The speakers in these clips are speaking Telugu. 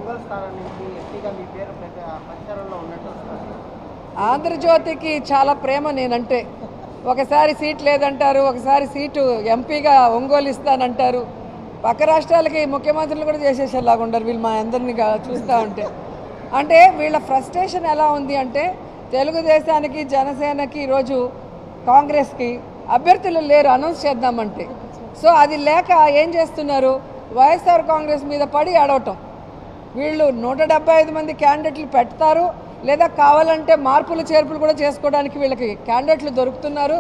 ఒంగోలు స్థానం నుంచి ఎంపీగా మీ పేరు ప్రచారంలో ఉన్నట్టు వస్తుంది. ఆంధ్రజ్యోతికి చాలా ప్రేమ నేనంటే. ఒకసారి సీట్ లేదంటారు, ఒకసారి సీటు ఎంపీగా ఒంగోలు ఇస్తానంటారు. పక్క రాష్ట్రాలకి ముఖ్యమంత్రులు కూడా చేసేసేలాగా ఉండరు వీళ్ళు మా అందరినీ చూస్తూ ఉంటే. అంటే వీళ్ళ ఫ్రస్ట్రేషన్ ఎలా ఉంది అంటే తెలుగుదేశానికి జనసేనకి ఈరోజు కాంగ్రెస్కి అభ్యర్థులు లేరు అనౌన్స్ చేద్దామంటే. సో అది లేక ఏం చేస్తున్నారు, వైఎస్ఆర్ కాంగ్రెస్ మీద పడి అడవటం. వీళ్ళు 175 మంది క్యాండిడేట్లు పెడతారు, లేదా కావాలంటే మార్పులు చేర్పులు కూడా చేసుకోవడానికి వీళ్ళకి క్యాండిడేట్లు దొరుకుతున్నారు,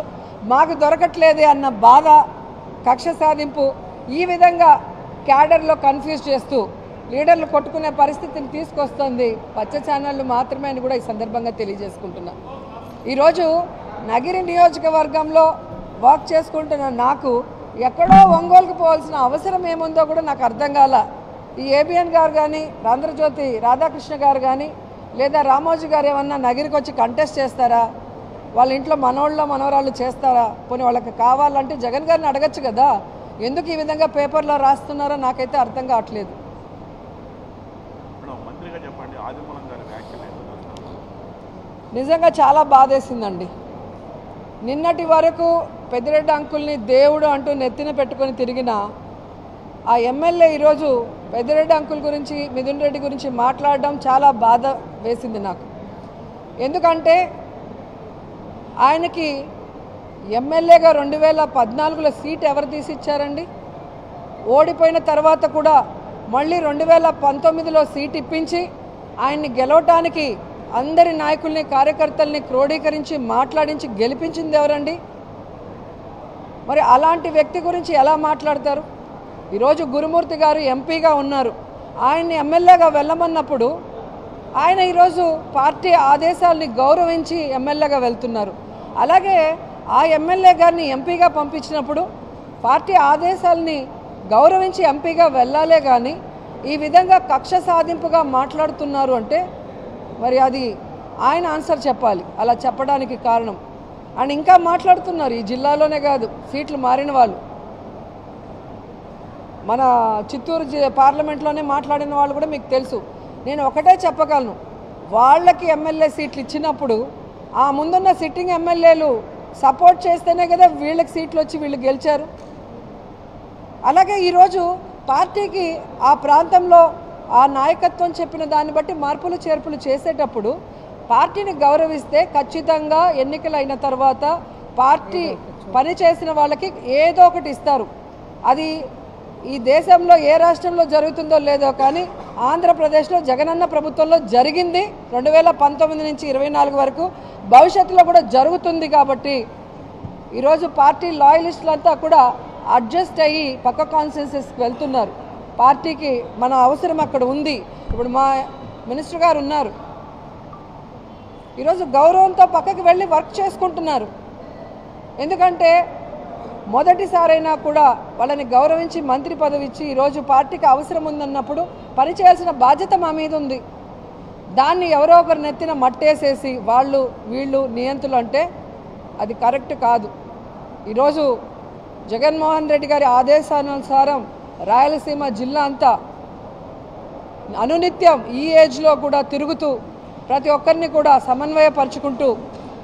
మాకు దొరకట్లేదే అన్న బాధ, కక్ష సాధింపు, ఈ విధంగా క్యాడర్లో కన్ఫ్యూజ్ చేస్తూ లీడర్లు కొట్టుకునే పరిస్థితిని తీసుకొస్తుంది పచ్చ ఛానళ్ళు మాత్రమే అని కూడా ఈ సందర్భంగా తెలియజేసుకుంటున్నా. ఈరోజు నగిరి నియోజకవర్గంలో వాక్ చేసుకుంటున్న నాకు ఎక్కడో ఒంగోలుకు పోవాల్సిన అవసరం ఏముందో కూడా నాకు అర్థం కాల. ఈ ఏబిఎన్ గారు కానీ, ఆంధ్రజ్యోతి రాధాకృష్ణ గారు కానీ, లేదా రామోజీ గారు ఏమన్నా నగిరికి వచ్చి కంటెస్ట్ చేస్తారా, వాళ్ళ ఇంట్లో మనవరాళ్ళు చేస్తారా, పోనీ వాళ్ళకి కావాలంటే జగన్ గారిని అడగచ్చు కదా. ఎందుకు ఈ విధంగా పేపర్లో రాస్తున్నారో నాకైతే అర్థం కావట్లేదు. నిజంగా చాలా బాధేసిందండి. నిన్నటి వరకు పెద్దిరెడ్డి అంకుల్ని దేవుడు అంటూ నెత్తిన పెట్టుకొని తిరిగిన ఆ ఎమ్మెల్యే ఈరోజు పెద్దిరెడ్డి అంకుల్ గురించి, మిథున్ రెడ్డి గురించి మాట్లాడడం చాలా బాధ వేసింది నాకు. ఎందుకంటే ఆయనకి ఎమ్మెల్యేగా 2014లో సీట్ ఎవరు తీసిచ్చారండి? ఓడిపోయిన తర్వాత కూడా మళ్ళీ 2019లో సీట్ ఇప్పించి ఆయన్ని గెలవటానికి అందరి నాయకుల్ని, కార్యకర్తల్ని క్రోడీకరించి మాట్లాడించి గెలిపించింది ఎవరండి? మరి అలాంటి వ్యక్తి గురించి ఎలా మాట్లాడతారు? ఈరోజు గురుమూర్తి గారు ఎంపీగా ఉన్నారు, ఆయన్ని ఎమ్మెల్యేగా వెళ్ళమన్నప్పుడు ఆయన ఈరోజు పార్టీ ఆదేశాలని గౌరవించి ఎమ్మెల్యేగా వెళ్తున్నారు. అలాగే ఆ ఎమ్మెల్యే గారిని ఎంపీగా పంపించినప్పుడు పార్టీ ఆదేశాలని గౌరవించి ఎంపీగా వెళ్ళాలే కానీ ఈ విధంగా కక్ష సాధింపుగా మాట్లాడుతున్నారు అంటే మరి అది ఆయన ఆన్సర్ చెప్పాలి అలా చెప్పడానికి కారణం. అండ్ ఇంకా మాట్లాడుతున్నారు, ఈ జిల్లాలోనే కాదు, సీట్లు మారిన వాళ్ళు, మన చిత్తూరు పార్లమెంట్లోనే మాట్లాడిన వాళ్ళు కూడా మీకు తెలుసు. నేను ఒకటే చెప్పగలను, వాళ్ళకి ఎమ్మెల్యే సీట్లు ఇచ్చినప్పుడు ఆ ముందున్న సిట్టింగ్ ఎమ్మెల్యేలు సపోర్ట్ చేస్తేనే కదా వీళ్ళకి సీట్లు వచ్చి వీళ్ళు గెలిచారు. అలాగే ఈరోజు పార్టీకి ఆ ప్రాంతంలో ఆ నాయకత్వం చెప్పిన దాన్ని బట్టి మార్పులు చేర్పులు చేసేటప్పుడు పార్టీని గౌరవిస్తే ఖచ్చితంగా ఎన్నికలు అయిన తర్వాత పార్టీ పని చేసిన వాళ్ళకి ఏదో ఒకటి ఇస్తారు. అది ఈ దేశంలో ఏ రాష్ట్రంలో జరుగుతుందో లేదో కానీ ఆంధ్రప్రదేశ్లో జగనన్న ప్రభుత్వంలో జరిగింది. 2019 నుంచి 24 వరకు భవిష్యత్తులో కూడా జరుగుతుంది. కాబట్టి ఈరోజు పార్టీ లాయలిస్టులంతా కూడా అడ్జస్ట్ అయ్యి పక్క కాన్స్టిట్యున్సీస్కి వెళ్తున్నారు. పార్టీకి మన అవసరం అక్కడ ఉంది. ఇప్పుడు మా మినిస్టర్ గారు ఉన్నారు, ఈరోజు గౌరవంతో పక్కకి వెళ్ళి వర్క్ చేసుకుంటున్నారు. ఎందుకంటే మొదటిసారైనా కూడా వాళ్ళని గౌరవించి మంత్రి పదవి ఇచ్చి ఈరోజు పార్టీకి అవసరం ఉందన్నప్పుడు పనిచేయాల్సిన బాధ్యత మా మీద ఉంది. దాన్ని ఎవరో ఒకరు నెత్తిన మట్టేసేసి వాళ్ళు వీళ్ళు నియంత్రులు అంటే అది కరెక్ట్ కాదు. ఈరోజు జగన్మోహన్ రెడ్డి గారి ఆదేశానుసారం రాయలసీమ జిల్లా అంతా అనునిత్యం ఈ ఏజ్లో కూడా తిరుగుతూ ప్రతి ఒక్కరిని కూడా సమన్వయపరుచుకుంటూ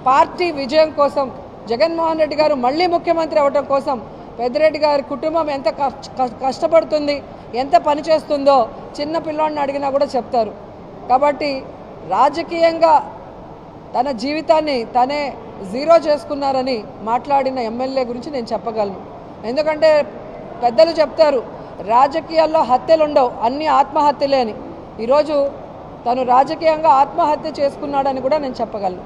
పార్టీ విజయం కోసం, జగన్మోహన్ రెడ్డి గారు మళ్ళీ ముఖ్యమంత్రి అవ్వడం కోసం పెద్దిరెడ్డి గారి కుటుంబం ఎంత కష్టపడుతుంది, ఎంత పనిచేస్తుందో చిన్న పిల్లోడిని అడిగినా కూడా చెప్తారు. కాబట్టి రాజకీయంగా తన జీవితాన్ని తనే జీరో చేసుకున్నారని మాట్లాడిన ఎమ్మెల్యే గురించి నేను చెప్పగలను. ఎందుకంటే పెద్దలు చెప్తారు రాజకీయాల్లో హత్యలు ఉండవు, అన్ని ఆత్మహత్యలే అని. ఈరోజు తను రాజకీయంగా ఆత్మహత్య చేసుకున్నాడని కూడా నేను చెప్పగలను.